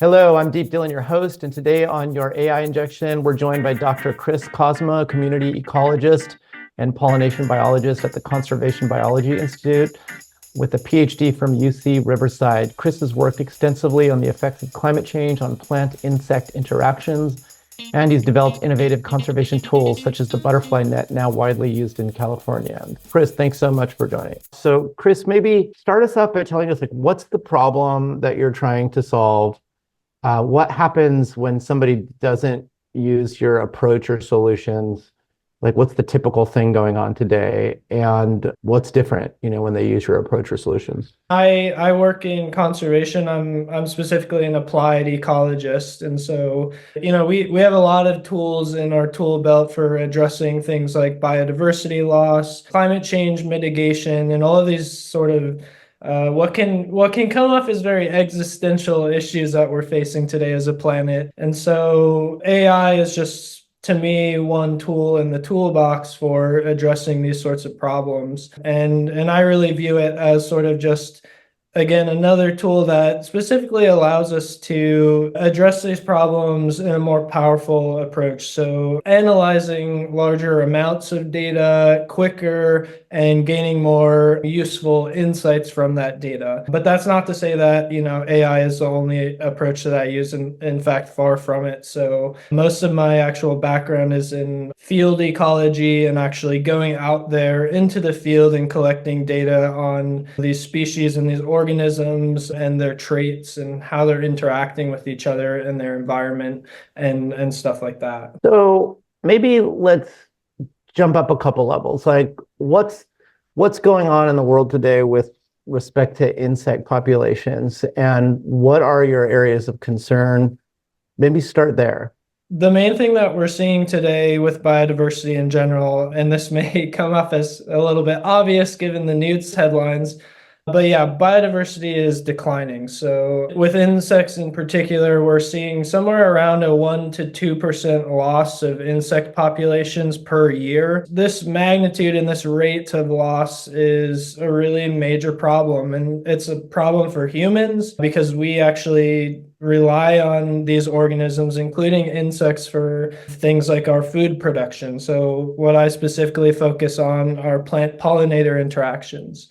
Hello, I'm Deep Dhillon, your host, and today on your AI Injection, we're joined by Dr. Chris Cosma, community ecologist and pollination biologist at the Conservation Biology Institute with a PhD from UC Riverside. Chris has worked extensively on the effects of climate change on plant-insect interactions, and he's developed innovative conservation tools such as the butterfly net, now widely used in California. Chris, thanks so much for joining. So Chris, maybe start us up by telling us, what's the problem that you're trying to solve? What happens when somebody doesn't use your approach or solutions? What's the typical thing going on today, and what's different, when they use your approach or solutions? I work in conservation. I'm specifically an applied ecologist, and so we have a lot of tools in our tool belt for addressing things like biodiversity loss, climate change mitigation, and all of these sort of what can come off as very existential issues that we're facing today as a planet. And so AI is just, to me, one tool in the toolbox for addressing these sorts of problems. And I really view it as sort of just, again, another tool that specifically allows us to address these problems in a more powerful approach. So analyzing larger amounts of data quicker and gaining more useful insights from that data. But that's not to say that, AI is the only approach that I use. In fact, far from it. So most of my actual background is in field ecology and actually going out there into the field and collecting data on these species and these organisms and their traits and how they're interacting with each other and their environment and stuff like that. So maybe let's jump up a couple levels. What's going on in the world today with respect to insect populations, and what are your areas of concern? Maybe start there. The main thing that we're seeing today with biodiversity in general, and this may come off as a little bit obvious given the news headlines, but yeah, biodiversity is declining. So with insects in particular, we're seeing somewhere around a 1 to 2% loss of insect populations per year. This magnitude and this rate of loss is a really major problem. And it's a problem for humans because we actually rely on these organisms, including insects, for things like our food production. So what I specifically focus on are plant pollinator interactions.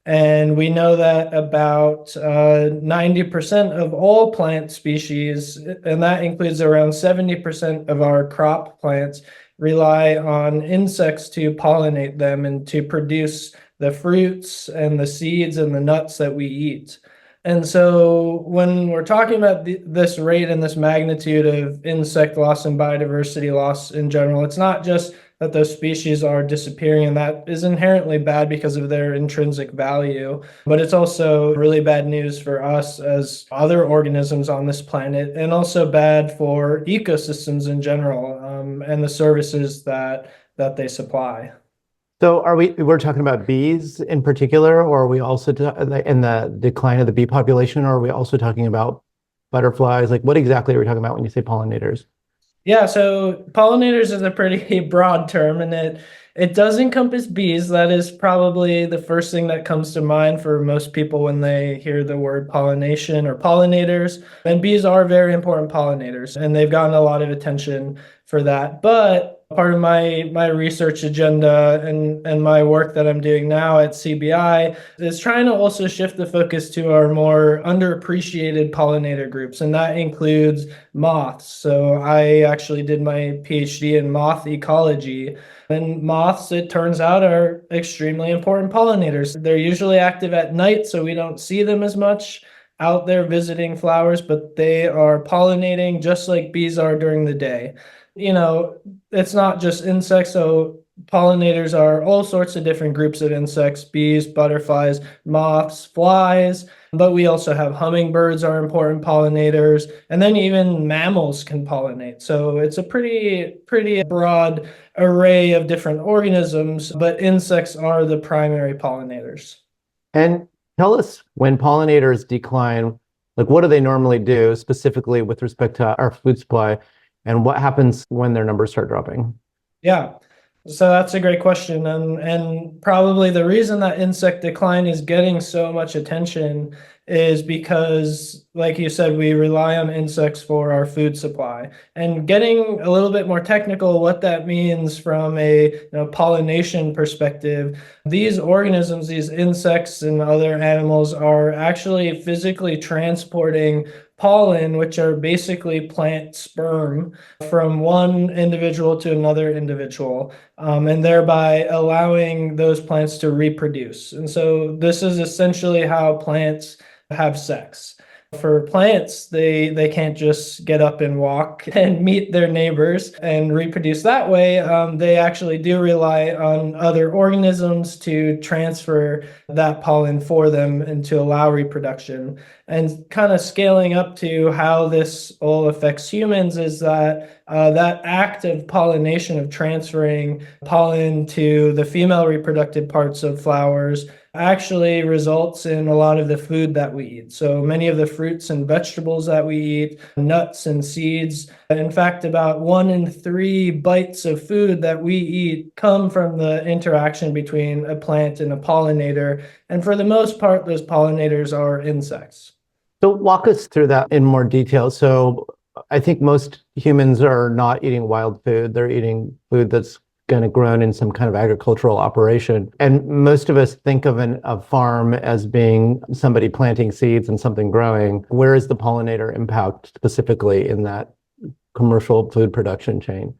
And we know that about 90% of all plant species, and that includes around 70% of our crop plants, rely on insects to pollinate them and to produce the fruits and the seeds and the nuts that we eat. And so when we're talking about this rate and this magnitude of insect loss and biodiversity loss in general, it's not just that those species are disappearing, and that is inherently bad because of their intrinsic value. But it's also really bad news for us as other organisms on this planet, and also bad for ecosystems in general, and the services that they supply. So we're talking about bees in particular, or are we also in the decline of the bee population, or are we also talking about butterflies? What exactly are we talking about when you say pollinators? Yeah, so pollinators is a pretty broad term, and it does encompass bees. That is probably the first thing that comes to mind for most people when they hear the word pollination or pollinators. And bees are very important pollinators, and they've gotten a lot of attention for that. But part of my research agenda and my work that I'm doing now at CBI is trying to also shift the focus to our more underappreciated pollinator groups, and that includes moths. So I actually did my PhD in moth ecology, and moths, it turns out, are extremely important pollinators. They're usually active at night, so we don't see them as much out there visiting flowers, but they are pollinating just like bees are during the day. It's not just insects. So pollinators are all sorts of different groups of insects: bees, butterflies, moths, flies. But we also have hummingbirds are important pollinators, and then even mammals can pollinate. So it's a pretty broad array of different organisms, but insects are the primary pollinators. And tell us, when pollinators decline, what do they normally do specifically with respect to our food supply? And what happens when their numbers start dropping? Yeah, so that's a great question. And probably the reason that insect decline is getting so much attention is because, like you said, we rely on insects for our food supply. And getting a little bit more technical, what that means from a pollination perspective, these organisms, these insects and other animals, are actually physically transporting pollen, which are basically plant sperm, from one individual to another individual, and thereby allowing those plants to reproduce. And so this is essentially how plants have sex. For plants, they can't just get up and walk and meet their neighbors and reproduce that way. They actually do rely on other organisms to transfer that pollen for them and to allow reproduction. And kind of scaling up to how this all affects humans is that that act of pollination, of transferring pollen to the female reproductive parts of flowers, actually results in a lot of the food that we eat. So many of the fruits and vegetables that we eat, nuts and seeds. In fact, about 1 in 3 bites of food that we eat come from the interaction between a plant and a pollinator. And for the most part, those pollinators are insects. So walk us through that in more detail. So I think most humans are not eating wild food. They're eating food that's kind of grown in some kind of agricultural operation. And most of us think of a farm as being somebody planting seeds and something growing. Where is the pollinator impact specifically in that commercial food production chain?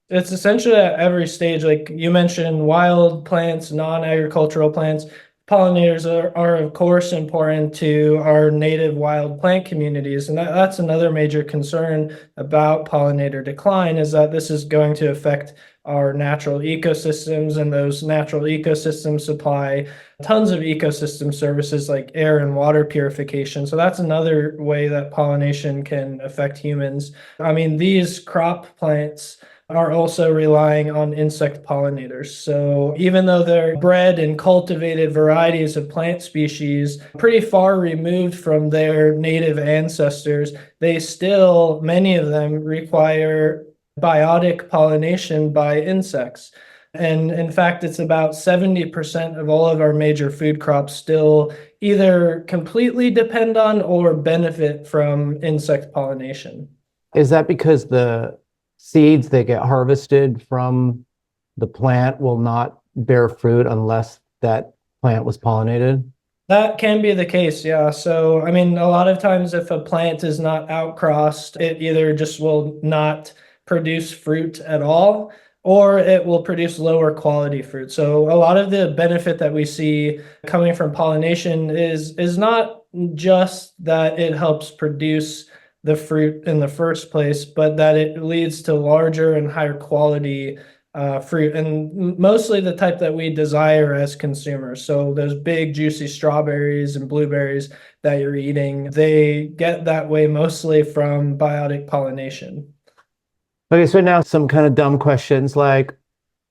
It's essentially at every stage. Like you mentioned, wild plants, non-agricultural plants. Pollinators are of course important to our native wild plant communities. And that's another major concern about pollinator decline, is that this is going to affect our natural ecosystems, and those natural ecosystems supply tons of ecosystem services like air and water purification. So that's another way that pollination can affect humans. I mean, these crop plants are also relying on insect pollinators. So even though they're bred and cultivated varieties of plant species pretty far removed from their native ancestors, they still, many of them, require biotic pollination by insects. And in fact, it's about 70% of all of our major food crops still either completely depend on or benefit from insect pollination. Is that because the seeds that get harvested from the plant will not bear fruit unless that plant was pollinated? That can be the case, yeah. So, I mean, a lot of times if a plant is not outcrossed, it either just will not produce fruit at all, or it will produce lower quality fruit. So a lot of the benefit that we see coming from pollination is not just that it helps produce the fruit in the first place, but that it leads to larger and higher quality fruit, and mostly the type that we desire as consumers. So those big juicy strawberries and blueberries that you're eating, they get that way mostly from biotic pollination. Okay, so now some kind of dumb questions like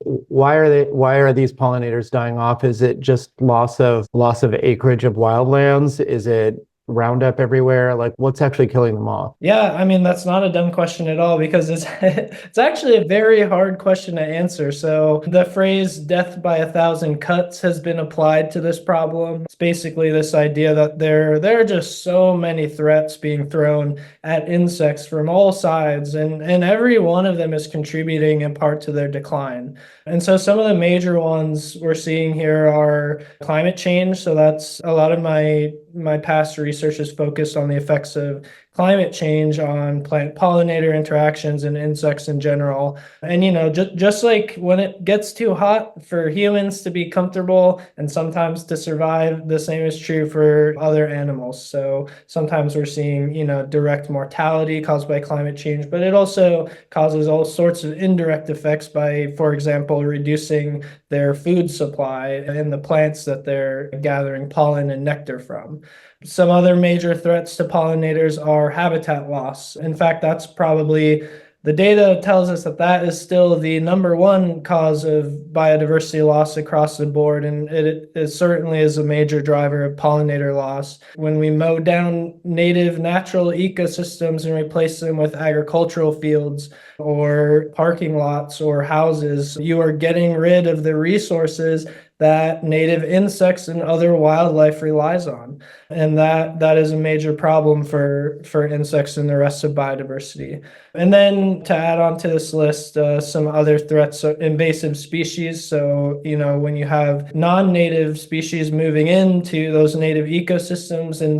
why are these pollinators dying off? Is it just loss of acreage of wildlands? Is it Roundup everywhere? Like, what's actually killing them off? Yeah, I mean, that's not a dumb question at all, because it's actually a very hard question to answer. So the phrase death by 1,000 cuts has been applied to this problem. It's basically this idea that there are just so many threats being thrown at insects from all sides, and every one of them is contributing in part to their decline. And so some of the major ones we're seeing here are climate change. So that's a lot of my past research is focused on the effects of climate change on plant pollinator interactions and insects in general. And, just like when it gets too hot for humans to be comfortable and sometimes to survive, the same is true for other animals. So sometimes we're seeing, direct mortality caused by climate change, but it also causes all sorts of indirect effects by, for example, reducing their food supply and the plants that they're gathering pollen and nectar from. Some other major threats to pollinators are habitat loss. In fact, that's probably, the data tells us that is still the number one cause of biodiversity loss across the board, and it certainly is a major driver of pollinator loss. When we mow down native natural ecosystems and replace them with agricultural fields or parking lots or houses, you are getting rid of the resources that native insects and other wildlife relies on. And that is a major problem for insects and the rest of biodiversity. And then to add on to this list, some other threats, invasive species. So, when you have non-native species moving into those native ecosystems, in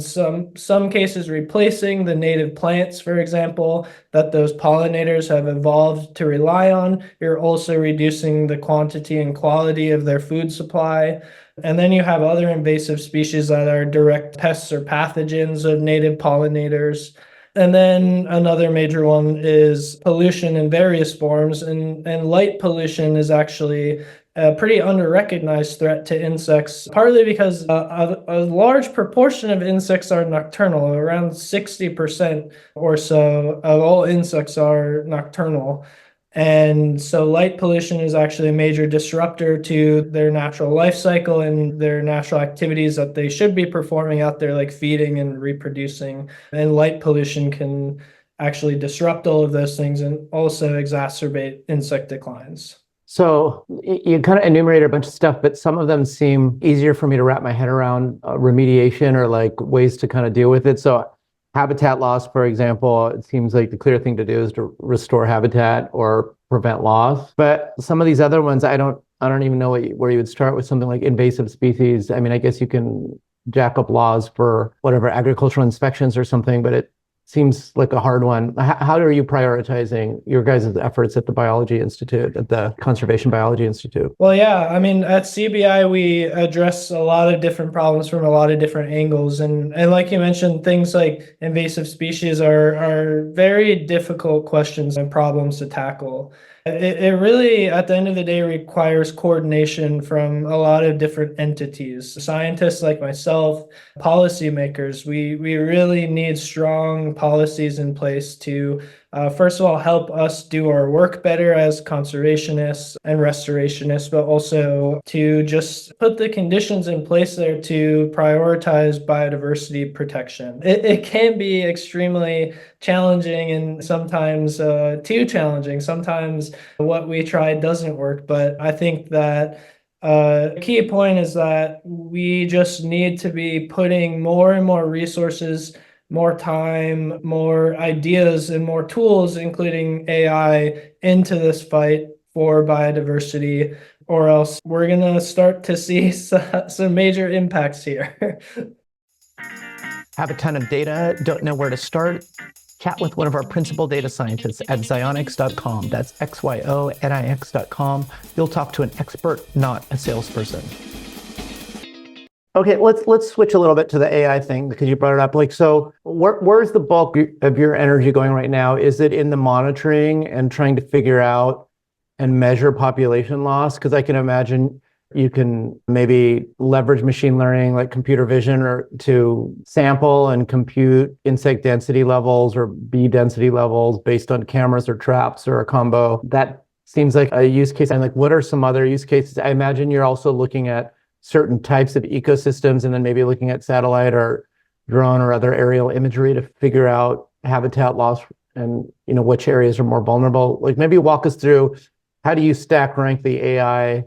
some cases replacing the native plants, for example, that those pollinators have evolved to rely on, you're also reducing the quantity and quality of their food supply. And then you have other invasive species that are direct pests or pathogens of native pollinators. And then another major one is pollution in various forms. And light pollution is actually a pretty under-recognized threat to insects, partly because a large proportion of insects are nocturnal. Around 60% or so of all insects are nocturnal. And so light pollution is actually a major disruptor to their natural life cycle and their natural activities that they should be performing out there, like feeding and reproducing. And light pollution can actually disrupt all of those things and also exacerbate insect declines. So you kind of enumerated a bunch of stuff, but some of them seem easier for me to wrap my head around, remediation or like ways to kind of deal with it. So habitat loss, for example, it seems like the clear thing to do is to restore habitat or prevent loss. But some of these other ones, I don't even know where you would start with something like invasive species. I mean, I guess you can jack up laws for whatever agricultural inspections or something, but it seems like a hard one. How are you prioritizing your guys' efforts at the Biology Institute, at the Conservation Biology Institute? Well, yeah, I mean, at CBI, we address a lot of different problems from a lot of different angles. And like you mentioned, things like invasive species are very difficult questions and problems to tackle. It really, at the end of the day, requires coordination from a lot of different entities. Scientists like myself, policymakers, we really need strong policies in place to, first of all, help us do our work better as conservationists and restorationists, but also to just put the conditions in place there to prioritize biodiversity protection. It can be extremely challenging and sometimes too challenging. Sometimes what we try doesn't work, but I think that the key point is that we just need to be putting more and more resources, more time, more ideas, and more tools, including AI, into this fight for biodiversity, or else we're going to start to see some major impacts here. Have a ton of data, don't know where to start? Chat with one of our principal data scientists at xionyx.com. That's XYONIX.com. You'll talk to an expert, not a salesperson. Okay, let's switch a little bit to the AI thing because you brought it up. Like, so where's the bulk of your energy going right now? Is it in the monitoring and trying to figure out and measure population loss? Because I can imagine you can maybe leverage machine learning like computer vision or to sample and compute insect density levels or bee density levels based on cameras or traps or a combo. That seems like a use case. And like, what are some other use cases? I imagine you're also looking at certain types of ecosystems and then maybe looking at satellite or drone or other aerial imagery to figure out habitat loss and which areas are more vulnerable. Like, maybe walk us through, how do you stack rank the AI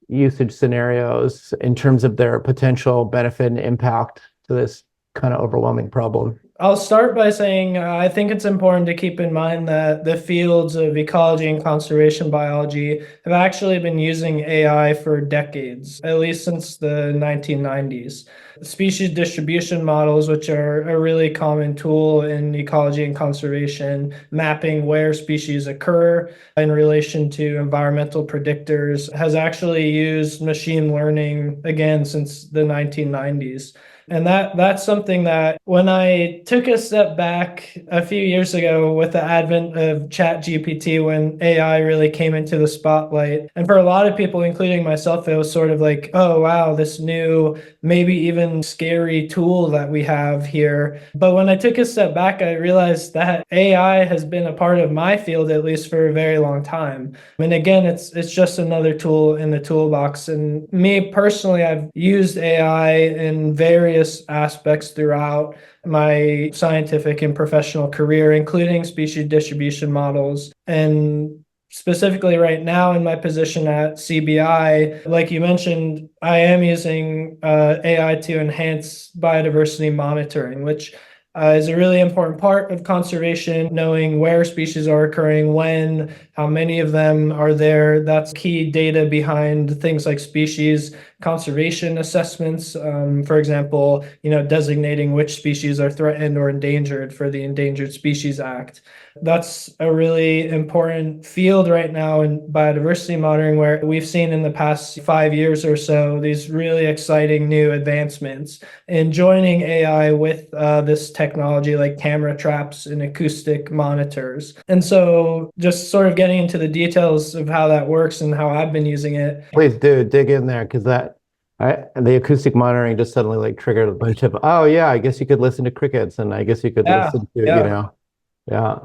usage scenarios in terms of their potential benefit and impact to this kind of overwhelming problem? I'll start by saying I think it's important to keep in mind that the fields of ecology and conservation biology have actually been using AI for decades, at least since the 1990s. Species distribution models, which are a really common tool in ecology and conservation, mapping where species occur in relation to environmental predictors, has actually used machine learning again since the 1990s. And that's something that when I took a step back a few years ago with the advent of ChatGPT, when AI really came into the spotlight, and for a lot of people, including myself, it was sort of like, oh, wow, this new, maybe even scary tool that we have here. But when I took a step back, I realized that AI has been a part of my field, at least for a very long time. And again, it's just another tool in the toolbox. And me personally, I've used AI in various aspects throughout my scientific and professional career, including species distribution models. And specifically right now in my position at CBI, like you mentioned, I am using AI to enhance biodiversity monitoring, which is a really important part of conservation, knowing where species are occurring, when, how many of them are there. That's key data behind things like species conservation assessments. For example, designating which species are threatened or endangered for the Endangered Species Act. That's a really important field right now in biodiversity monitoring, where we've seen in the past 5 years or so these really exciting new advancements in joining AI with this technology like camera traps and acoustic monitors. And so just sort of getting into the details of how that works and how I've been using it. Please do dig in there, because the acoustic monitoring just suddenly like triggered a bunch of, oh yeah, I guess you could listen to crickets, and I guess you could listen to, yeah.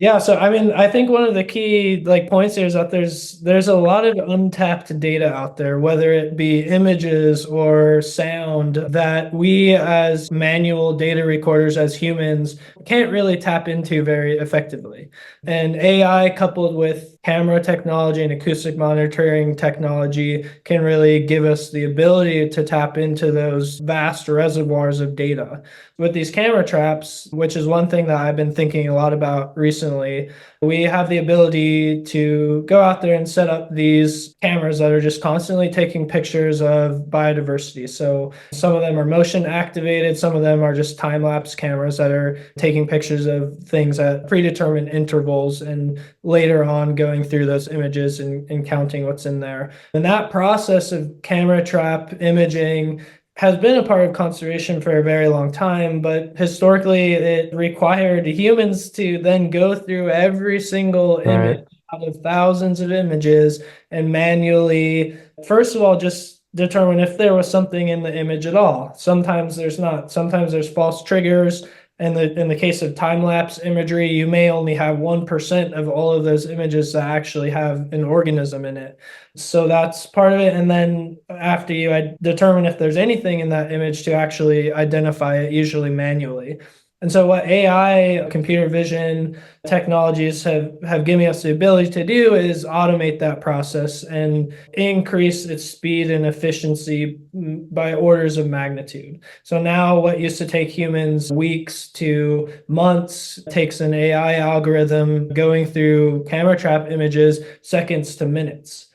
Yeah, so I mean, I think one of the key points here is that there's a lot of untapped data out there, whether it be images or sound, that we as manual data recorders, as humans, can't really tap into very effectively. And AI coupled with camera technology and acoustic monitoring technology can really give us the ability to tap into those vast reservoirs of data. With these camera traps, which is one thing that I've been thinking a lot about recently, we have the ability to go out there and set up these cameras that are just constantly taking pictures of biodiversity. So some of them are motion activated, some of them are just time-lapse cameras that are taking pictures of things at predetermined intervals and later on going through those images and counting what's in there. And that process of camera trap imaging has been a part of conservation for a very long time, but historically it required humans to then go through every single image out of thousands of images and manually, first of all, just determine if there was something in the image at all. Sometimes there's not. Sometimes there's false triggers. And in the case of time-lapse imagery, you may only have 1% of all of those images that actually have an organism in it. So that's part of it. And then after you determine if there's anything in that image, to actually identify it, usually manually. And so what AI, computer vision technologies have given us the ability to do is automate that process and increase its speed and efficiency by orders of magnitude. So now what used to take humans weeks to months takes an AI algorithm going through camera trap images seconds to minutes.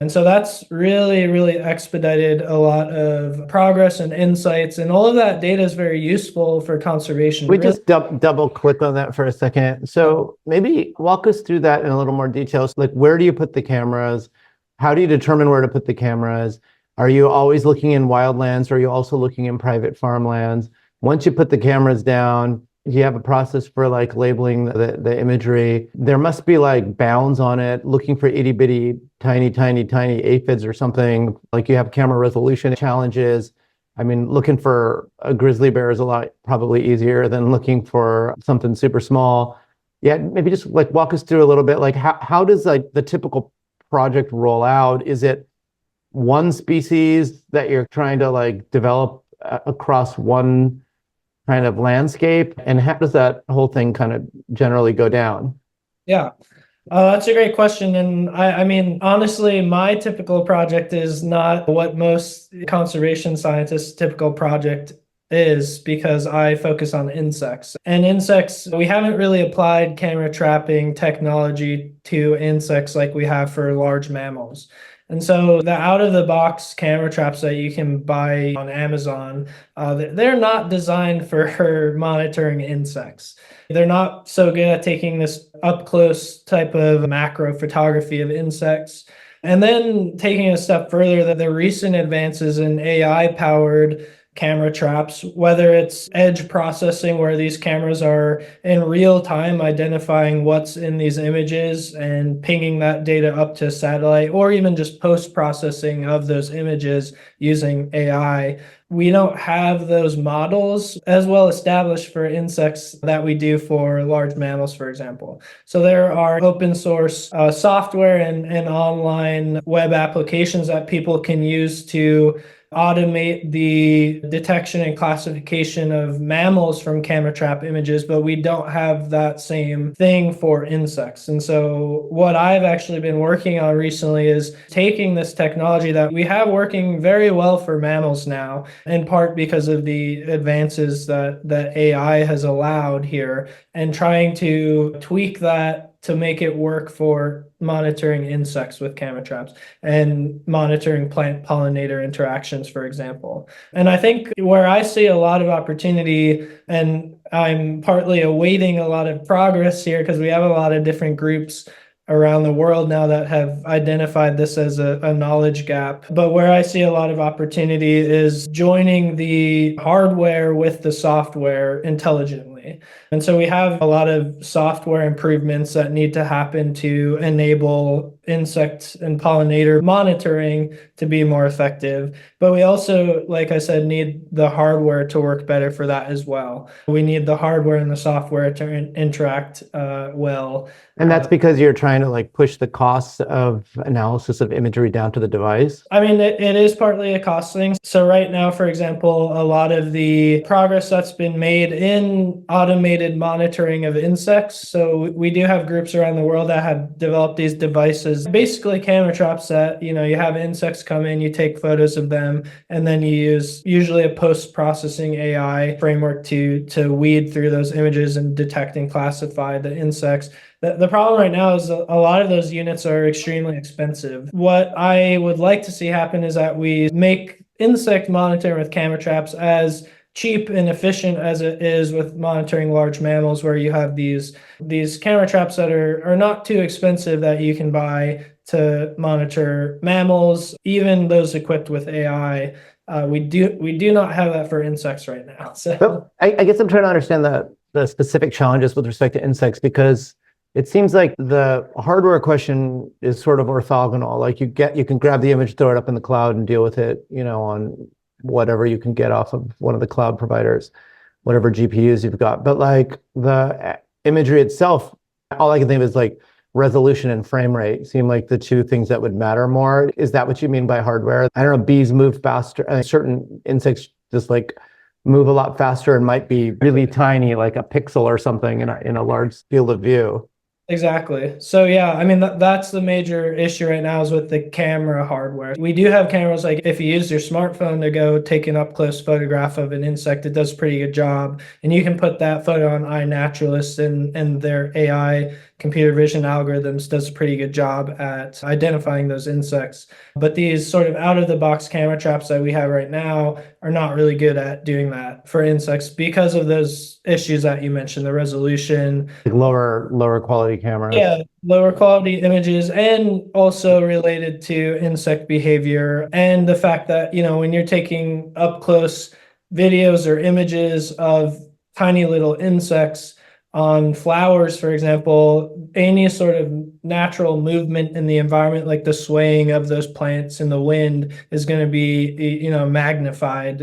And so that's really, really expedited a lot of progress and insights, and all of that data is very useful for conservation. We just double click on that for a second. So maybe walk us through that in a little more detail. So like, where do you put the cameras? How do you determine where to put the cameras? Are you always looking in wildlands, or are you also looking in private farmlands? Once you put the cameras down, you have a process for like labeling the imagery. There must be like bounds on it, looking for itty bitty, tiny aphids or something. Like you have camera resolution challenges. I mean, looking for a grizzly bear is a lot probably easier than looking for something super small. Yeah, maybe just like walk us through a little bit. Like how does like the typical project roll out? Is it one species that you're trying to like develop across one kind of landscape, and how does that whole thing kind of generally go down? Yeah, that's a great question. And I mean, honestly, my typical project is not what most conservation scientists' typical project is, because I focus on insects. And insects, we haven't really applied camera trapping technology to insects like we have for large mammals. And so the out-of-the-box camera traps that you can buy on Amazon, they're not designed for monitoring insects. They're not so good at taking this up-close type of macro photography of insects. And then taking a step further, the recent advances in AI-powered camera traps, whether it's edge processing, where these cameras are in real time identifying what's in these images and pinging that data up to satellite, or even just post-processing of those images using AI. We don't have those models as well established for insects that we do for large mammals, for example. So there are open source software and online web applications that people can use to automate the detection and classification of mammals from camera trap images, but we don't have that same thing for insects. And so what I've actually been working on recently is taking this technology that we have working very well for mammals now, in part because of the advances that AI has allowed here, and trying to tweak that to make it work for monitoring insects with camera traps and monitoring plant pollinator interactions, for example. And I think where I see a lot of opportunity, and I'm partly awaiting a lot of progress here because we have a lot of different groups around the world now that have identified this as a knowledge gap. But where I see a lot of opportunity is joining the hardware with the software intelligently. And so we have a lot of software improvements that need to happen to enable insect and pollinator monitoring to be more effective. But we also, like I said, need the hardware to work better for that as well. We need the hardware and the software to interact well. And that's because you're trying to like push the costs of analysis of imagery down to the device? I mean, it is partly a cost thing. So right now, for example, a lot of the progress that's been made in automated monitoring of insects. So we do have groups around the world that have developed these devices, basically camera traps that, you have insects come in, you take photos of them, and then you use usually a post-processing AI framework to weed through those images and detect and classify the insects. The problem right now is a lot of those units are extremely expensive. What I would like to see happen is that we make insect monitoring with camera traps as cheap and efficient as it is with monitoring large mammals, where you have these camera traps that are not too expensive that you can buy to monitor mammals, even those equipped with AI. We do not have that for insects right now. So I guess I'm trying to understand the specific challenges with respect to insects, because it seems like the hardware question is sort of orthogonal. Like you can grab the image, throw it up in the cloud and deal with it, on whatever you can get off of one of the cloud providers, whatever GPUs you've got. But like the imagery itself, all I can think of is like resolution and frame rate seem like the two things that would matter more. Is that what you mean by hardware? I don't know, bees move faster. Certain insects just like move a lot faster and might be really tiny, like a pixel or something in a large field of view. Exactly. So yeah, I mean, that's the major issue right now is with the camera hardware. We do have cameras, like if you use your smartphone to go take an up-close photograph of an insect, it does a pretty good job. And you can put that photo on iNaturalist, and their AI computer vision algorithms does a pretty good job at identifying those insects. But these sort of out-of-the-box camera traps that we have right now are not really good at doing that for insects because of those issues that you mentioned, the resolution. Like lower quality cameras. Yeah, lower quality images, and also related to insect behavior and the fact that, when you're taking up close videos or images of tiny little insects on flowers, for example, any sort of natural movement in the environment, like the swaying of those plants in the wind, is going to be, magnified.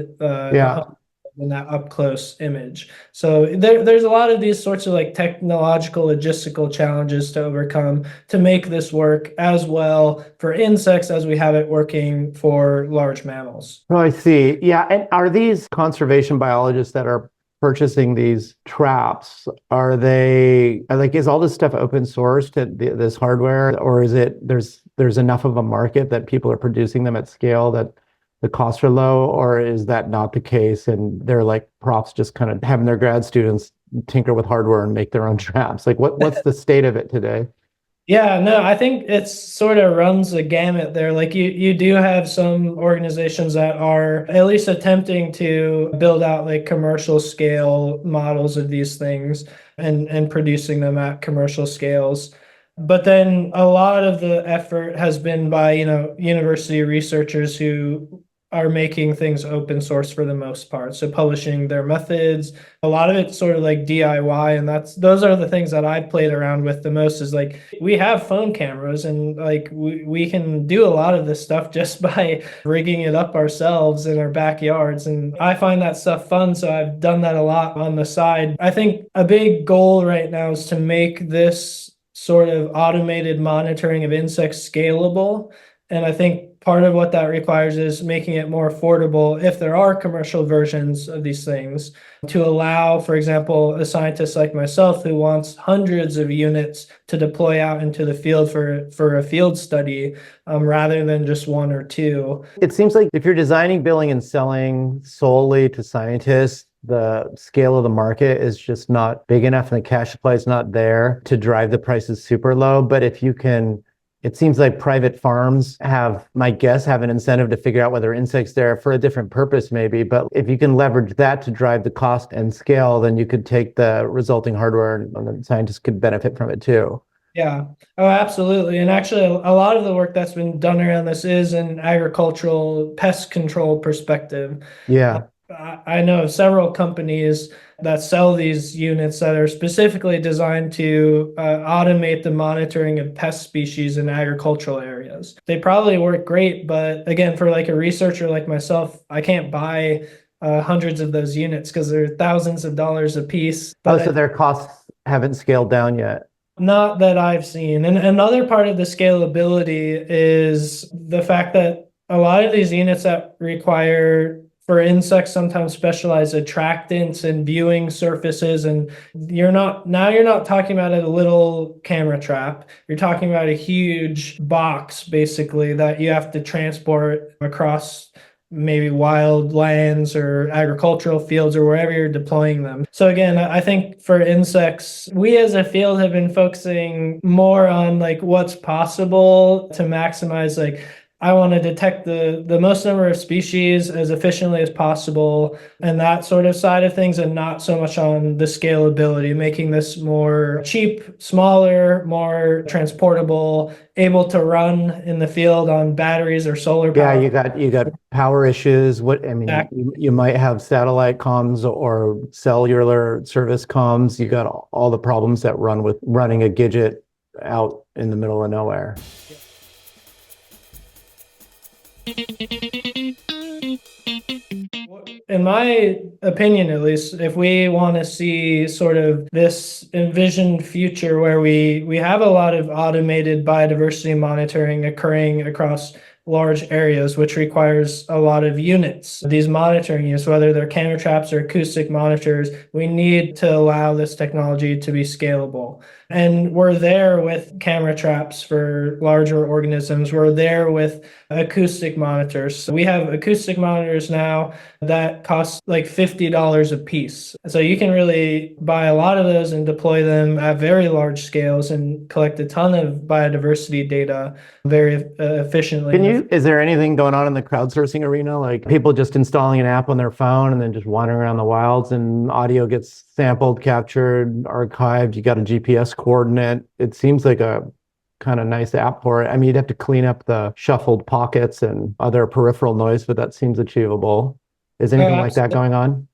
In that up close image. So there's a lot of these sorts of like technological logistical challenges to overcome to make this work as well for insects as we have it working for large mammals. Oh, I see. Yeah. And are these conservation biologists that are purchasing these traps, is all this stuff open source to this hardware, or is it there's enough of a market that people are producing them at scale that the costs are low, or is that not the case and they're like profs just kind of having their grad students tinker with hardware and make their own traps? Like what's the state of it today? Yeah, no, I think it sort of runs the gamut there. Like you do have some organizations that are at least attempting to build out like commercial scale models of these things and producing them at commercial scales. But then a lot of the effort has been by, university researchers who are making things open source for the most part. So publishing their methods, a lot of it's sort of like DIY. And those are the things that I played around with the most, is like, we have phone cameras and like we can do a lot of this stuff just by rigging it up ourselves in our backyards. And I find that stuff fun. So I've done that a lot on the side. I think a big goal right now is to make this sort of automated monitoring of insects scalable. And I think part of what that requires is making it more affordable, if there are commercial versions of these things, to allow, for example, a scientist like myself who wants hundreds of units to deploy out into the field for a field study, rather than just one or two. It seems like if you're designing, building, and selling solely to scientists, the scale of the market is just not big enough and the cash supply is not there to drive the prices super low. But if you can, it seems like private farms have, my guess, have an incentive to figure out whether insects there for a different purpose maybe. But if you can leverage that to drive the cost and scale, then you could take the resulting hardware and the scientists could benefit from it too. Yeah. Oh, absolutely. And actually, a lot of the work that's been done around this is an agricultural pest control perspective. Yeah. I know of several companies that sell these units that are specifically designed to automate the monitoring of pest species in agricultural areas. They probably work great, but again, for like a researcher like myself, I can't buy hundreds of those units because they're thousands of dollars a piece. But so their costs haven't scaled down yet. Not that I've seen. And another part of the scalability is the fact that a lot of these units that require, for insects, sometimes specialized attractants and viewing surfaces, and you're not talking about a little camera trap. You're talking about a huge box basically that you have to transport across maybe wild lands or agricultural fields or wherever you're deploying them. So again, I think for insects, we as a field have been focusing more on like what's possible to maximize, like, I want to detect the most number of species as efficiently as possible and that sort of side of things, and not so much on the scalability, making this more cheap, smaller, more transportable, able to run in the field on batteries or solar power. Yeah, you got power issues. You might have satellite comms or cellular service comms. You got all the problems that run with running a Gidget out in the middle of nowhere. In my opinion, at least, if we want to see sort of this envisioned future where we have a lot of automated biodiversity monitoring occurring across large areas, which requires a lot of units. These monitoring units, whether they're camera traps or acoustic monitors, we need to allow this technology to be scalable. And we're there with camera traps for larger organisms. We're there with acoustic monitors. So we have acoustic monitors now that cost like $50 a piece. So you can really buy a lot of those and deploy them at very large scales and collect a ton of biodiversity data very efficiently. Is there anything going on in the crowdsourcing arena? Like people just installing an app on their phone and then just wandering around the wilds and audio gets sampled, captured, archived. You got a GPS coordinate. It seems like a kind of nice app for it. I mean, you'd have to clean up the shuffled pockets and other peripheral noise, but that seems achievable. Is anything like that going on?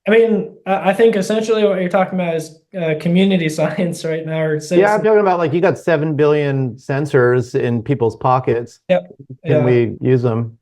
I mean, I think essentially what you're talking about is community science right now. Or yeah, I'm talking about like you got 7 billion sensors in people's pockets. Yep. Can we use them?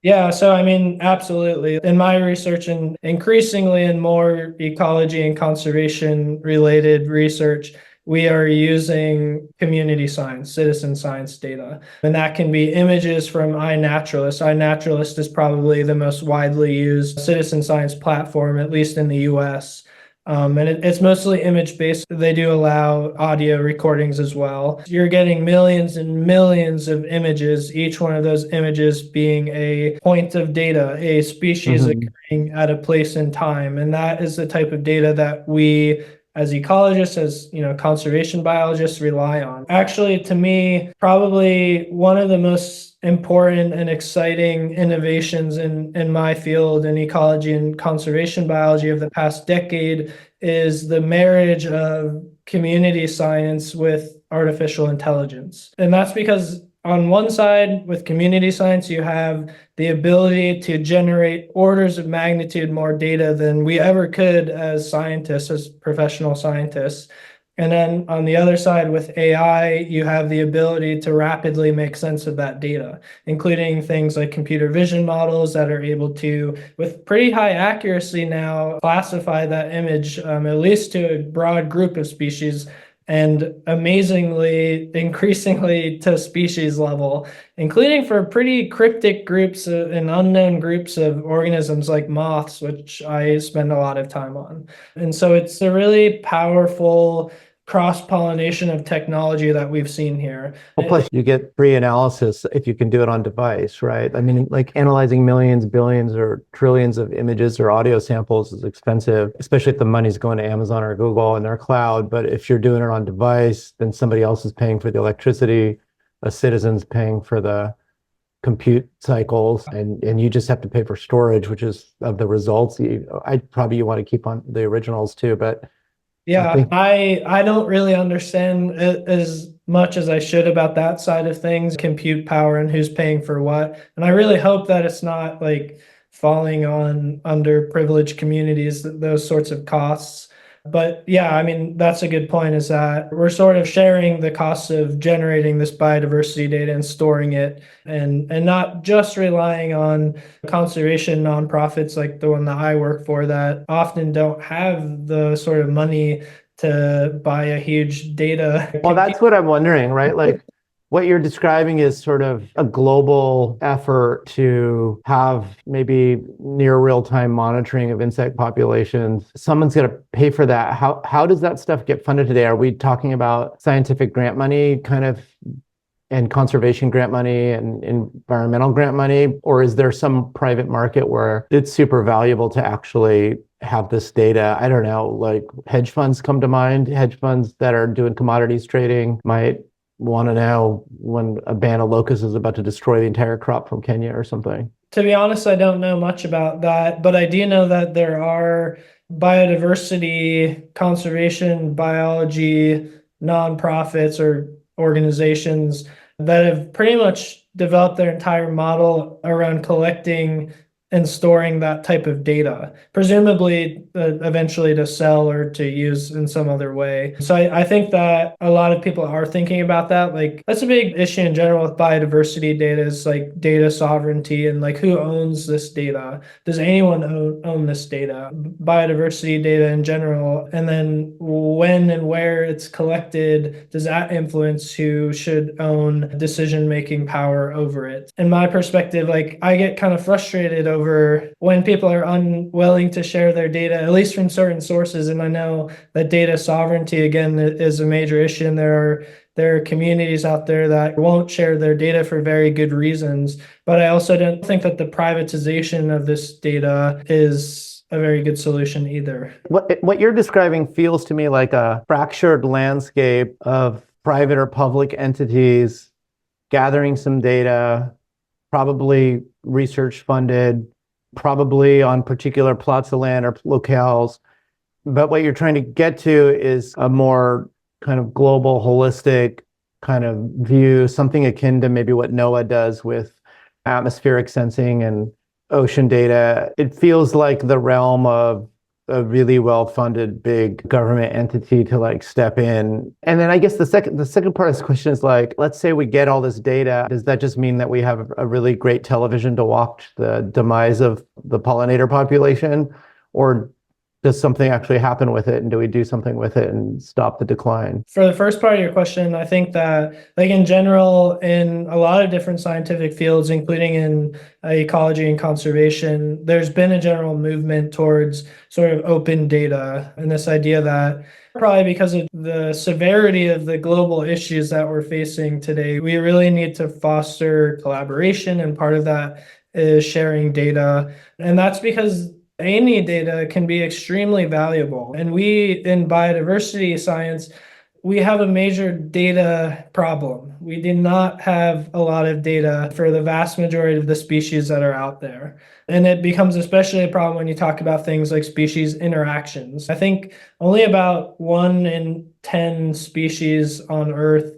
Yeah, so I mean, absolutely. In my research and increasingly in more ecology and conservation related research, we are using community science, citizen science data. And that can be images from iNaturalist. iNaturalist is probably the most widely used citizen science platform, at least in the US. And it's mostly image-based. They do allow audio recordings as well. You're getting millions and millions of images, each one of those images being a point of data, a species occurring at a place in time. And that is the type of data that we as ecologists, as conservation biologists, rely on. Actually, to me, probably one of the most important and exciting innovations in my field in ecology and conservation biology of the past decade is the marriage of community science with artificial intelligence. And that's because on one side, with community science, you have the ability to generate orders of magnitude more data than we ever could as scientists, as professional scientists. And then on the other side, with AI, you have the ability to rapidly make sense of that data, including things like computer vision models that are able to, with pretty high accuracy now, classify that image, at least to a broad group of species, and amazingly, increasingly to species level, including for pretty cryptic groups and unknown groups of organisms like moths, which I spend a lot of time on. And so it's a really powerful cross-pollination of technology that we've seen here. Well, plus you get free analysis if you can do it on device, right? I mean, like analyzing millions, billions, or trillions of images or audio samples is expensive, especially if the money's going to Amazon or Google in their cloud. But if you're doing it on device, then somebody else is paying for the electricity, a citizen's paying for the compute cycles, and you just have to pay for storage, which is of the results. You want to keep on the originals too, but yeah, I don't really understand it as much as I should about that side of things, compute power and who's paying for what. And I really hope that it's not like falling on underprivileged communities, those sorts of costs. But yeah, I mean, that's a good point, is that we're sort of sharing the costs of generating this biodiversity data and storing it, and not just relying on conservation nonprofits like the one that I work for that often don't have the sort of money to buy a huge data. Well, that's what I'm wondering, right? Like what you're describing is sort of a global effort to have maybe near real-time monitoring of insect populations. Someone's going to pay for that. How does that stuff get funded today? Are we talking about scientific grant money kind of, and conservation grant money and environmental grant money? Or is there some private market where it's super valuable to actually have this data? I don't know, like hedge funds come to mind. Hedge funds that are doing commodities trading might want to know when a band of locusts is about to destroy the entire crop from Kenya or something. To be honest, I don't know much about that, but I do know that there are biodiversity, conservation, biology, nonprofits or organizations that have pretty much developed their entire model around collecting and storing that type of data, presumably eventually to sell or to use in some other way. So I think that a lot of people are thinking about that. Like that's a big issue in general with biodiversity data, is like data sovereignty and like who owns this data? Does anyone own this data? Biodiversity data in general. And then when and where it's collected, does that influence who should own decision-making power over it? In my perspective, like I get kind of frustrated over when people are unwilling to share their data, at least from certain sources. And I know that data sovereignty, again, is a major issue. And there are communities out there that won't share their data for very good reasons. But I also don't think that the privatization of this data is a very good solution either. What you're describing feels to me like a fractured landscape of private or public entities gathering some data, probably research funded, probably on particular plots of land or locales. But what you're trying to get to is a more kind of global, holistic kind of view, something akin to maybe what NOAA does with atmospheric sensing and ocean data. It feels like the realm of a really well-funded big government entity to like step in. And then I guess the second part of this question is like, let's say we get all this data. Does that just mean that we have a really great television to watch the demise of the pollinator population? Or does something actually happen with it, and do we do something with it and stop the decline? For the first part of your question, I think that like in general, in a lot of different scientific fields, including in ecology and conservation, there's been a general movement towards sort of open data, and this idea that probably because of the severity of the global issues that we're facing today, we really need to foster collaboration, and part of that is sharing data. And that's because any data can be extremely valuable. And we, in biodiversity science, we have a major data problem. We do not have a lot of data for the vast majority of the species that are out there. And it becomes especially a problem when you talk about things like species interactions. I think only about 1 in 10 species on Earth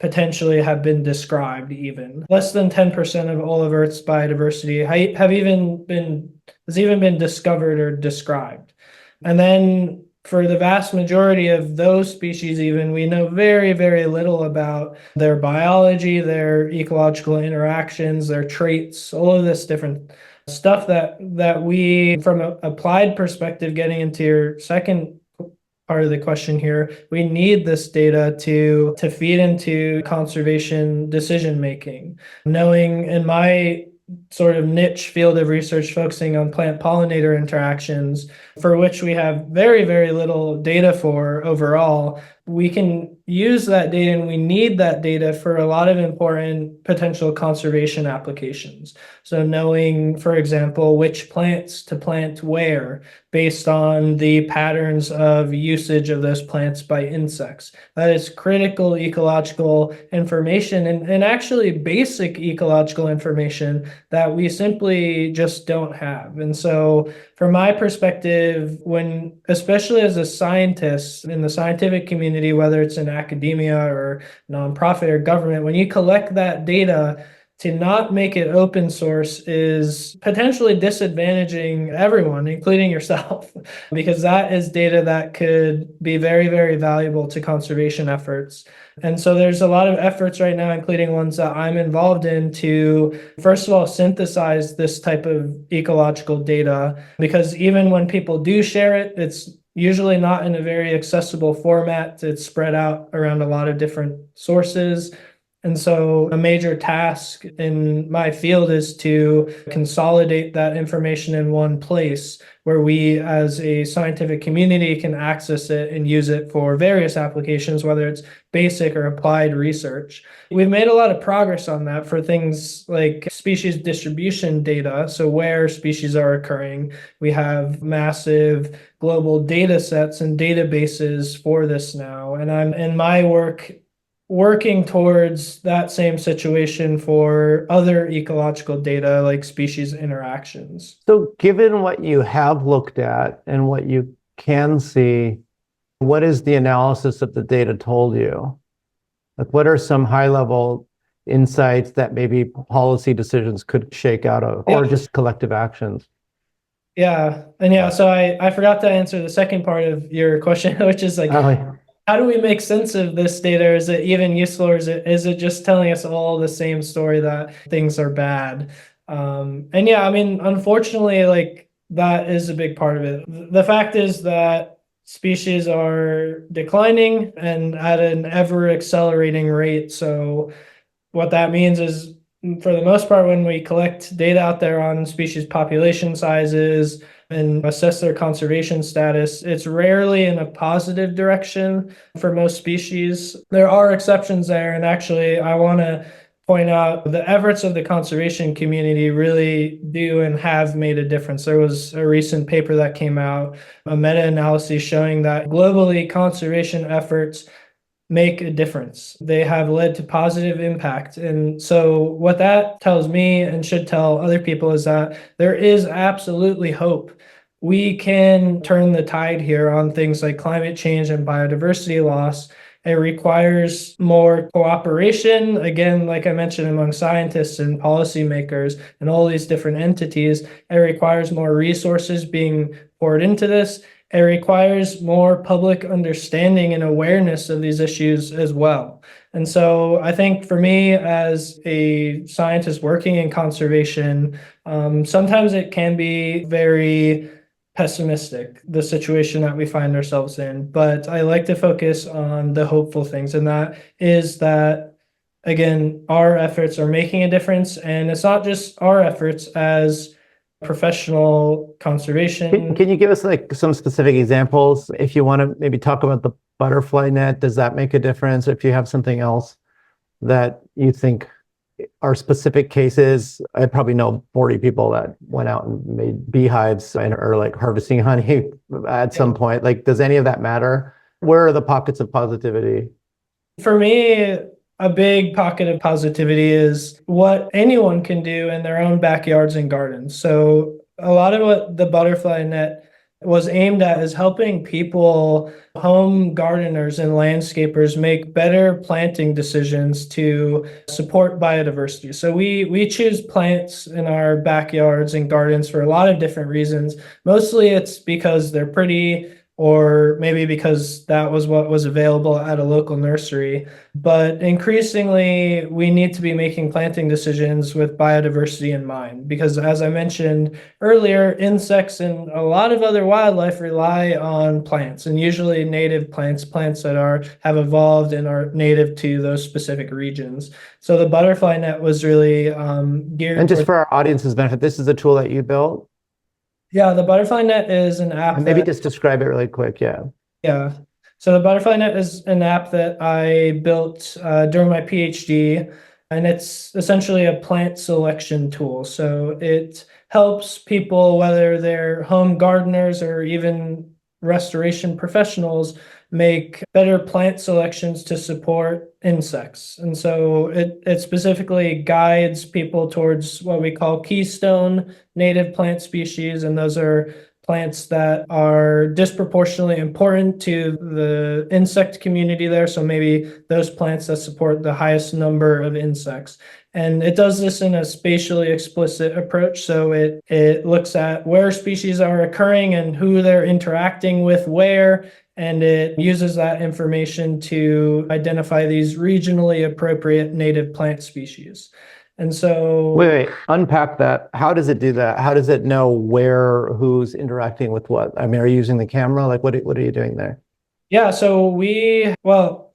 potentially have been described even. Less than 10% of all of Earth's biodiversity has even been discovered or described. And then for the vast majority of those species even, we know very, very little about their biology, their ecological interactions, their traits, all of this different stuff that we, from an applied perspective, getting into your second part of the question here. We need this data to feed into conservation decision making. Knowing in my sort of niche field of research focusing on plant pollinator interactions, for which we have very, very little data for overall, we can use that data and we need that data for a lot of important potential conservation applications. So knowing, for example, which plants to plant where based on the patterns of usage of those plants by insects. That is critical ecological information and actually basic ecological information that we simply just don't have. And so from my perspective, when, especially as a scientist in the scientific community, whether it's in academia or nonprofit or government, when you collect that data, to not make it open source is potentially disadvantaging everyone, including yourself, because that is data that could be very, very valuable to conservation efforts. And so there's a lot of efforts right now, including ones that I'm involved in, to, first of all, synthesize this type of ecological data, because even when people do share it, it's usually not in a very accessible format. It's spread out around a lot of different sources. And so a major task in my field is to consolidate that information in one place where we as a scientific community can access it and use it for various applications, whether it's basic or applied research. We've made a lot of progress on that for things like species distribution data, so where species are occurring. We have massive global data sets and databases for this now. And I'm in my working towards that same situation for other ecological data like species interactions. So given what you have looked at and what you can see, what is the analysis of the data told you? Like, what are some high-level insights that maybe policy decisions could shake out of, or just collective actions? Yeah. And yeah, so I forgot to answer the second part of your question, which is like, how do we make sense of this data? Is it even useful, or is it just telling us all the same story that things are bad? And yeah, I mean, unfortunately, like that is a big part of it. The fact is that species are declining and at an ever accelerating rate. So what that means is, for the most part, when we collect data out there on species population sizes and assess their conservation status, it's rarely in a positive direction for most species. There are exceptions there, and actually I want to point out the efforts of the conservation community really do and have made a difference. There was a recent paper that came out, a meta-analysis showing that globally conservation efforts make a difference. They have led to positive impact. And so what that tells me and should tell other people is that there is absolutely hope. We can turn the tide here on things like climate change and biodiversity loss. It requires more cooperation, again, like I mentioned, among scientists and policymakers and all these different entities. It requires more resources being poured into this. It requires more public understanding and awareness of these issues as well. And so I think for me, as a scientist working in conservation, sometimes it can be very pessimistic, the situation that we find ourselves in. But I like to focus on the hopeful things, and that is that, again, our efforts are making a difference. And it's not just our efforts as professional conservation. Can you give us like some specific examples? If you want to maybe talk about the butterfly net, does that make a difference? If you have something else that you think are specific cases, I probably know 40 people that went out and made beehives and are like harvesting honey at some point. Like, does any of that matter? Where are the pockets of positivity? For me, a big pocket of positivity is what anyone can do in their own backyards and gardens. So a lot of what the butterfly net was aimed at is helping people, home gardeners and landscapers, make better planting decisions to support biodiversity. So we choose plants in our backyards and gardens for a lot of different reasons. Mostly it's because they're pretty, or maybe because that was what was available at a local nursery. But increasingly, we need to be making planting decisions with biodiversity in mind, because as I mentioned earlier, insects and a lot of other wildlife rely on plants, and usually native plants, plants that have evolved and are native to those specific regions. So the butterfly net was really geared. And just for our audience's benefit, this is a tool that you built? Yeah, the butterfly net is an app. And maybe just describe it really quick. Yeah. Yeah. So the butterfly net is an app that I built during my PhD, and it's essentially a plant selection tool. So it helps people, whether they're home gardeners or even restoration professionals, make better plant selections to support insects. And so it specifically guides people towards what we call keystone native plant species, and those are plants that are disproportionately important to the insect community there. So maybe those plants that support the highest number of insects. And it does this in a spatially explicit approach. So it looks at where species are occurring and who they're interacting with where, and it uses that information to identify these regionally appropriate native plant species. And so wait, unpack that. How does it do that? How does it know who's interacting with what? I mean, are you using the camera? Like, what are you doing there? Yeah, so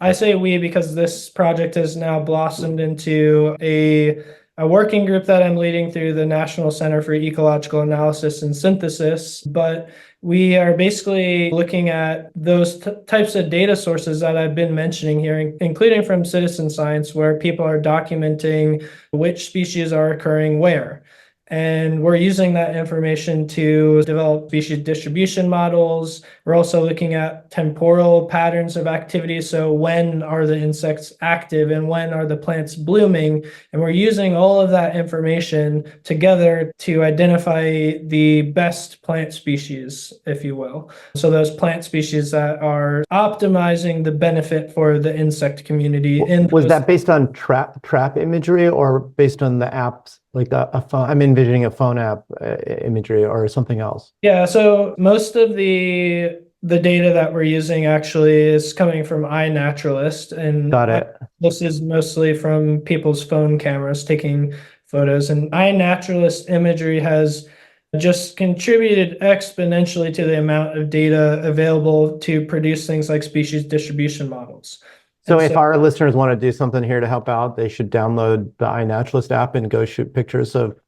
I say we because this project has now blossomed into a working group that I'm leading through the National Center for Ecological Analysis and Synthesis. But we are basically looking at those types of data sources that I've been mentioning here, including from citizen science, where people are documenting which species are occurring where. And we're using that information to develop species distribution models. We're also looking at temporal patterns of activity. So when are the insects active and when are the plants blooming? And we're using all of that information together to identify the best plant species, if you will. So those plant species that are optimizing the benefit for the insect community. Was that based on trap imagery or based on the apps? Like a phone, I'm envisioning a phone app imagery or something else. Yeah, so most of the data that we're using actually is coming from iNaturalist, and Got it. This is mostly from people's phone cameras taking photos. And iNaturalist imagery has just contributed exponentially to the amount of data available to produce things like species distribution models. So if our listeners want to do something here to help out, they should download the iNaturalist app and go shoot pictures of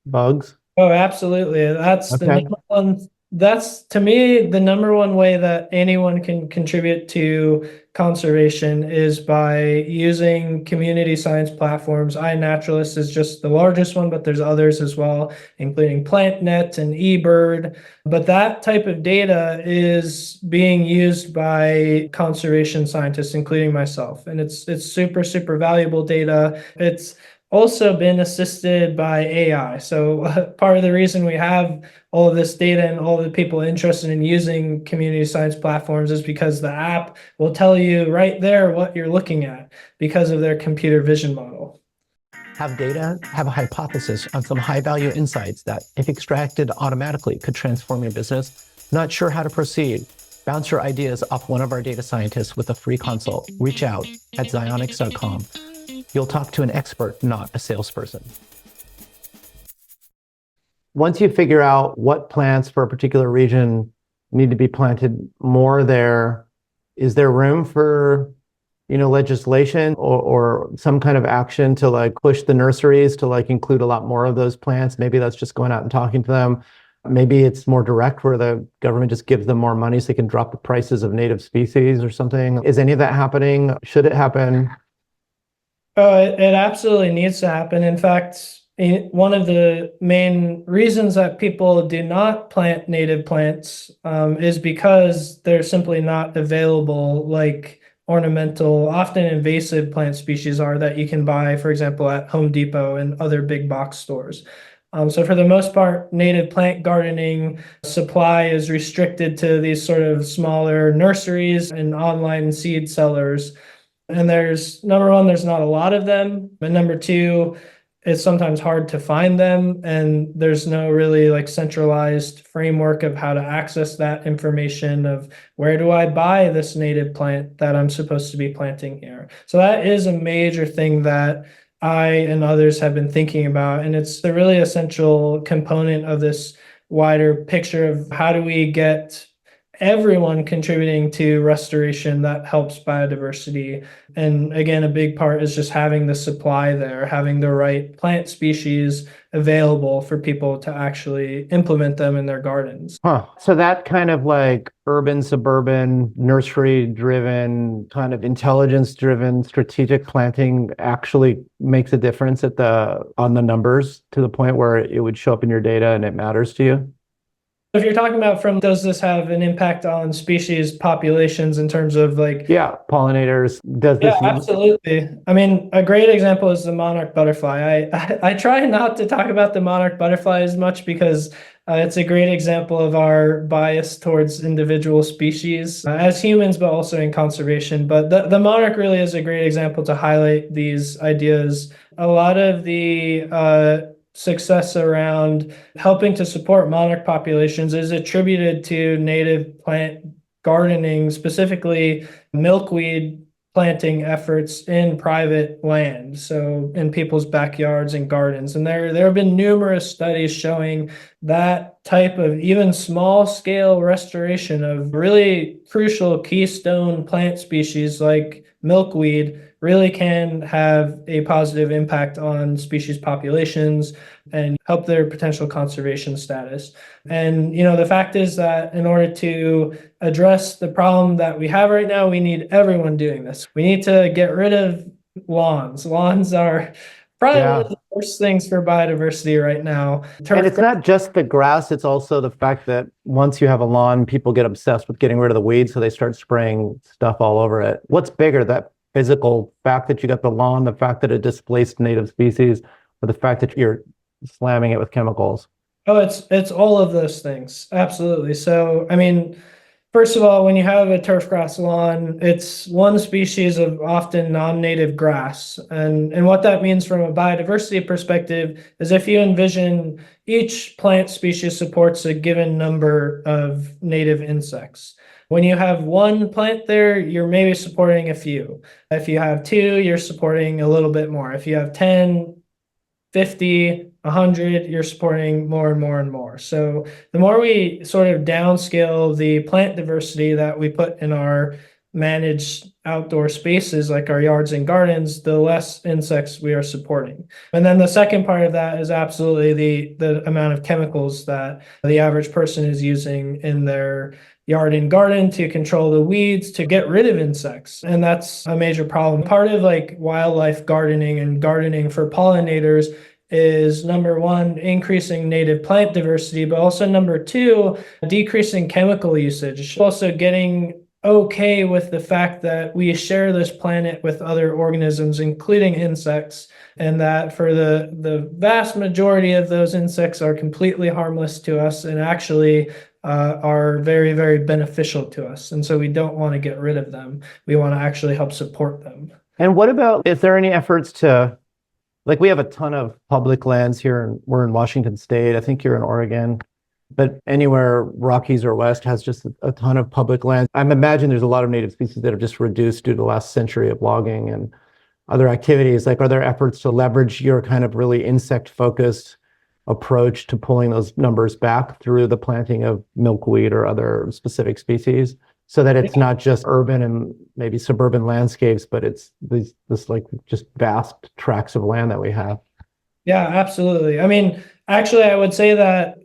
bugs? Oh, absolutely. That's the number one. That's, to me, the number one way that anyone can contribute to conservation is by using community science platforms. iNaturalist is just the largest one, but there's others as well, including PlantNet and eBird. But that type of data is being used by conservation scientists, including myself. And it's super, super valuable data. It's also been assisted by AI. So part of the reason we have all of this data and all the people interested in using community science platforms is because the app will tell you right there what you're looking at because of their computer vision model. Have data, have a hypothesis on some high-value insights that, if extracted automatically, could transform your business? Not sure how to proceed? Bounce your ideas off one of our data scientists with a free consult. Reach out at zionics.com. You'll talk to an expert, not a salesperson. Once you figure out what plants for a particular region need to be planted more there, is there room for, legislation or some kind of action to like push the nurseries to like include a lot more of those plants? Maybe that's just going out and talking to them. Maybe it's more direct where the government just gives them more money so they can drop the prices of native species or something. Is any of that happening? Should it happen? Oh, it absolutely needs to happen. In fact, one of the main reasons that people do not plant native plants is because they're simply not available like ornamental, often invasive plant species are that you can buy, for example, at Home Depot and other big box stores. So for the most part, native plant gardening supply is restricted to these sort of smaller nurseries and online seed sellers. And number one, there's not a lot of them. But number two, it's sometimes hard to find them, and there's no really like centralized framework of how to access that information of where do I buy this native plant that I'm supposed to be planting here. So that is a major thing that I and others have been thinking about, and it's a really essential component of this wider picture of how do we get everyone contributing to restoration that helps biodiversity. And again, a big part is just having the supply there, having the right plant species available for people to actually implement them in their gardens. So that kind of like urban, suburban, nursery-driven, kind of intelligence-driven strategic planting actually makes a difference on the numbers to the point where it would show up in your data and it matters to you? If you're talking about from, does this have an impact on species populations in terms of like, Yeah, pollinators. Does this? yeah, absolutely. I mean, a great example is the monarch butterfly. I try not to talk about the monarch butterfly as much because it's a great example of our bias towards individual species as humans, but also in conservation. But the monarch really is a great example to highlight these ideas. A lot of the success around helping to support monarch populations is attributed to native plant gardening, specifically milkweed planting efforts in private land, so in people's backyards and gardens. And there have been numerous studies showing that type of even small scale restoration of really crucial keystone plant species like milkweed really can have a positive impact on species populations and help their potential conservation status. And, the fact is that in order to address the problem that we have right now, we need everyone doing this. We need to get rid of lawns. Lawns are probably one of the worst things for biodiversity right now. And it's not just the grass, it's also the fact that once you have a lawn, people get obsessed with getting rid of the weeds, so they start spraying stuff all over it. What's bigger, that physical fact that you got the lawn, the fact that it displaced native species, or the fact that you're slamming it with chemicals? Oh, it's all of those things. Absolutely. So, I mean, first of all, when you have a turf grass lawn, it's one species of often non-native grass. And what that means from a biodiversity perspective is if you envision each plant species supports a given number of native insects. When you have one plant there, you're maybe supporting a few. If you have two, you're supporting a little bit more. If you have 10, 50, 100, you're supporting more and more and more. So the more we sort of downscale the plant diversity that we put in our managed outdoor spaces like our yards and gardens, the less insects we are supporting. And then the second part of that is absolutely the amount of chemicals that the average person is using in their yard and garden to control the weeds, to get rid of insects. And that's a major problem. Part of like wildlife gardening and gardening for pollinators is number one, increasing native plant diversity, but also number two, decreasing chemical usage. Also getting okay with the fact that we share this planet with other organisms, including insects, and that for the vast majority of those insects are completely harmless to us and actually are very, very beneficial to us. And so we don't want to get rid of them. We want to actually help support them. And what about, is there any efforts to, like we have a ton of public lands here, and we're in Washington State. I think you're in Oregon. But anywhere Rockies or West has just a ton of public land. I imagine there's a lot of native species that have just reduced due to the last century of logging and other activities. Like, are there efforts to leverage your kind of really insect-focused approach to pulling those numbers back through the planting of milkweed or other specific species, so that it's not just urban and maybe suburban landscapes, but it's this like just vast tracts of land that we have? Yeah, absolutely. I mean, actually, I would say that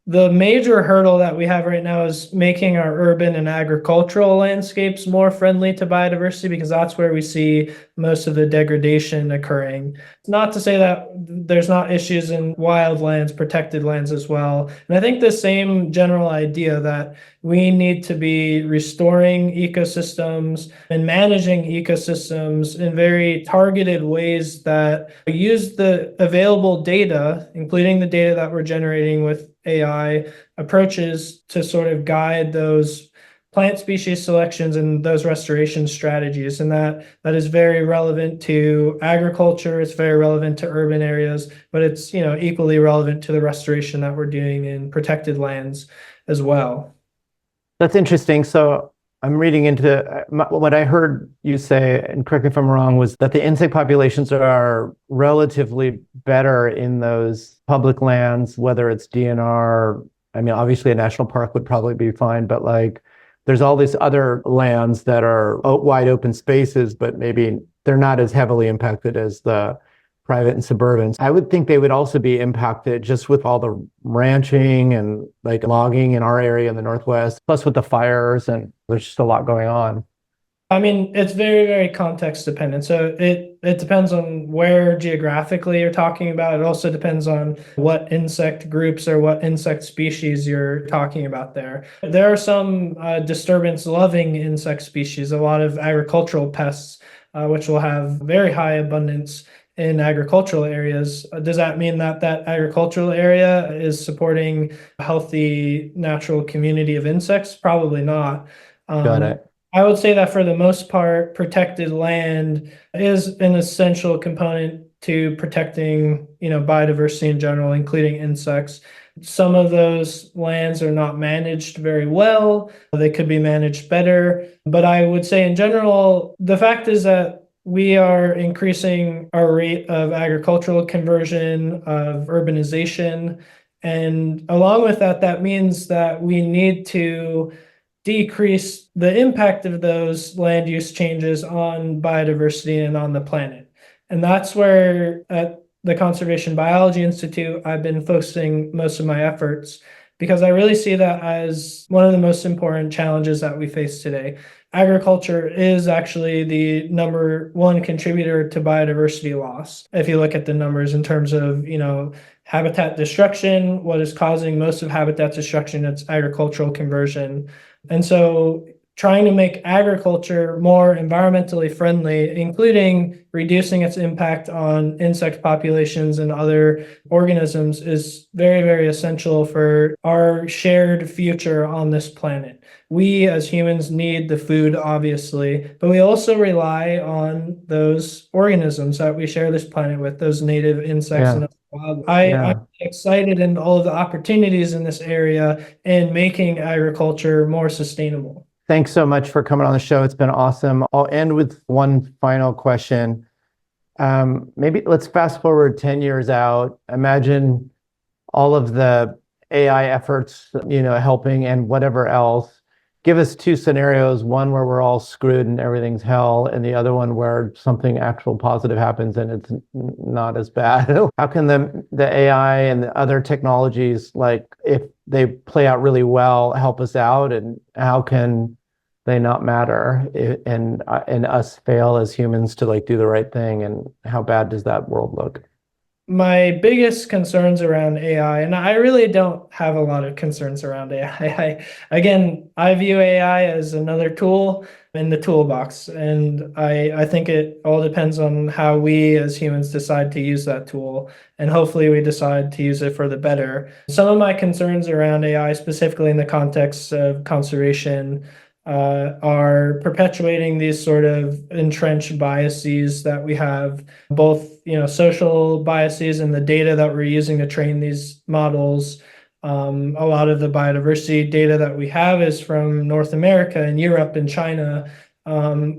the major hurdle that we have right now is making our urban and agricultural landscapes more friendly to biodiversity, because that's where we see most of the degradation occurring. Not to say that there's not issues in wild lands, protected lands as well. And I think the same general idea that we need to be restoring ecosystems and managing ecosystems in very targeted ways that use the available data, including the data that we're generating with AI approaches, to sort of guide those plant species selections and those restoration strategies. And that is very relevant to agriculture. It's very relevant to urban areas, but it's, equally relevant to the restoration that we're doing in protected lands as well. That's interesting. So I'm reading into what I heard you say, and correct me if I'm wrong, was that the insect populations are relatively better in those public lands, whether it's DNR. I mean, obviously a national park would probably be fine, but like there's all these other lands that are wide open spaces, but maybe they're not as heavily impacted as the private and suburbans. I would think they would also be impacted just with all the ranching and like logging in our area in the Northwest, plus with the fires, and there's just a lot going on. I mean, it's very, very context dependent. So it depends on where geographically you're talking about. It also depends on what insect groups or what insect species you're talking about there. There are some disturbance-loving insect species, a lot of agricultural pests, which will have very high abundance in agricultural areas. Does that mean that agricultural area is supporting a healthy natural community of insects? Probably not. Got it. I would say that for the most part, protected land is an essential component to protecting, biodiversity in general, including insects. Some of those lands are not managed very well. They could be managed better. But I would say in general, the fact is that we are increasing our rate of agricultural conversion, of urbanization. And along with that, that means that we need to decrease the impact of those land use changes on biodiversity and on the planet. And that's where at the Conservation Biology Institute, I've been focusing most of my efforts, because I really see that as one of the most important challenges that we face today. Agriculture is actually the number one contributor to biodiversity loss. If you look at the numbers in terms of, habitat destruction, what is causing most of habitat destruction, it's agricultural conversion. And so trying to make agriculture more environmentally friendly, including reducing its impact on insect populations and other organisms, is very, very essential for our shared future on this planet. We as humans need the food, obviously, but we also rely on those organisms that we share this planet with, those native insects. Yeah. And I'm excited in all of the opportunities in this area and making agriculture more sustainable. Thanks so much for coming on the show. It's been awesome. I'll end with one final question. Maybe let's fast forward 10 years out. Imagine all of the AI efforts, helping and whatever else. Give us two scenarios, one where we're all screwed and everything's hell, and the other one where something actual positive happens and it's not as bad. How can the AI and the other technologies, like if they play out really well, help us out, and how can they not matter and us fail as humans to like do the right thing, and how bad does that world look? My biggest concerns around AI, and I really don't have a lot of concerns around AI. I view AI as another tool in the toolbox, and I think it all depends on how we as humans decide to use that tool, and hopefully we decide to use it for the better. Some of my concerns around AI, specifically in the context of conservation, are perpetuating these sort of entrenched biases that we have, both social biases and the data that we're using to train these models. A lot of the biodiversity data that we have is from North America and Europe and China,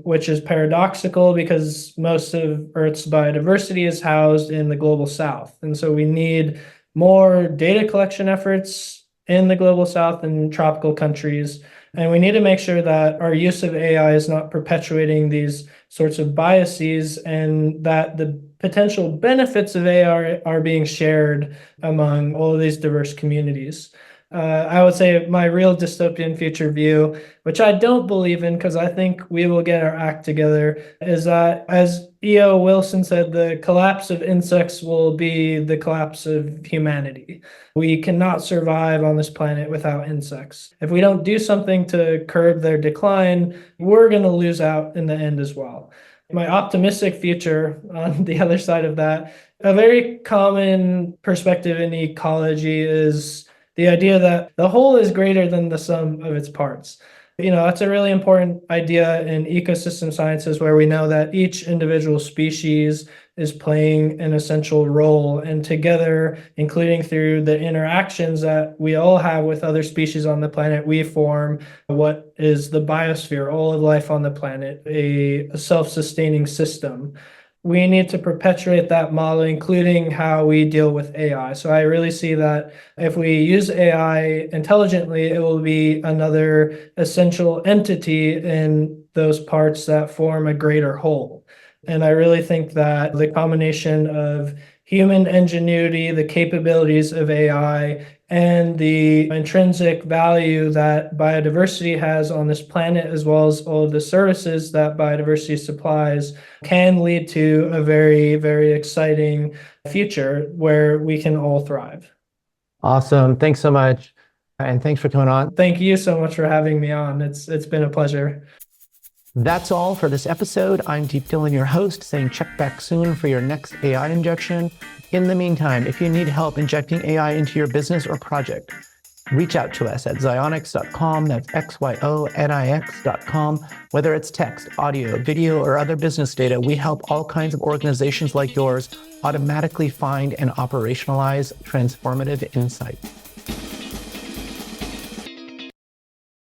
which is paradoxical because most of Earth's biodiversity is housed in the global South. And so we need more data collection efforts in the global South and tropical countries. And we need to make sure that our use of AI is not perpetuating these sorts of biases, and that the potential benefits of AI are being shared among all of these diverse communities. I would say my real dystopian future view, which I don't believe in because I think we will get our act together, is that, as E.O. Wilson said, the collapse of insects will be the collapse of humanity. We cannot survive on this planet without insects. If we don't do something to curb their decline, we're going to lose out in the end as well. My optimistic future on the other side of that, a very common perspective in ecology is the idea that the whole is greater than the sum of its parts. That's a really important idea in ecosystem sciences, where we know that each individual species is playing an essential role, and together, including through the interactions that we all have with other species on the planet, we form what is the biosphere, all of life on the planet, a self-sustaining system. We need to perpetuate that model, including how we deal with AI. So I really see that if we use AI intelligently, it will be another essential entity in those parts that form a greater whole. And I really think that the combination of human ingenuity, the capabilities of AI, and the intrinsic value that biodiversity has on this planet, as well as all of the services that biodiversity supplies, can lead to a very, very exciting future where we can all thrive. Awesome. Thanks so much. And thanks for coming on. Thank you so much for having me on. It's been a pleasure. That's all for this episode. I'm Deep Dhillon, your host, saying check back soon for your next AI injection. In the meantime, if you need help injecting AI into your business or project, reach out to us at xionyx.com. That's XYONIX.com. Whether it's text, audio, video, or other business data, we help all kinds of organizations like yours automatically find and operationalize transformative insights.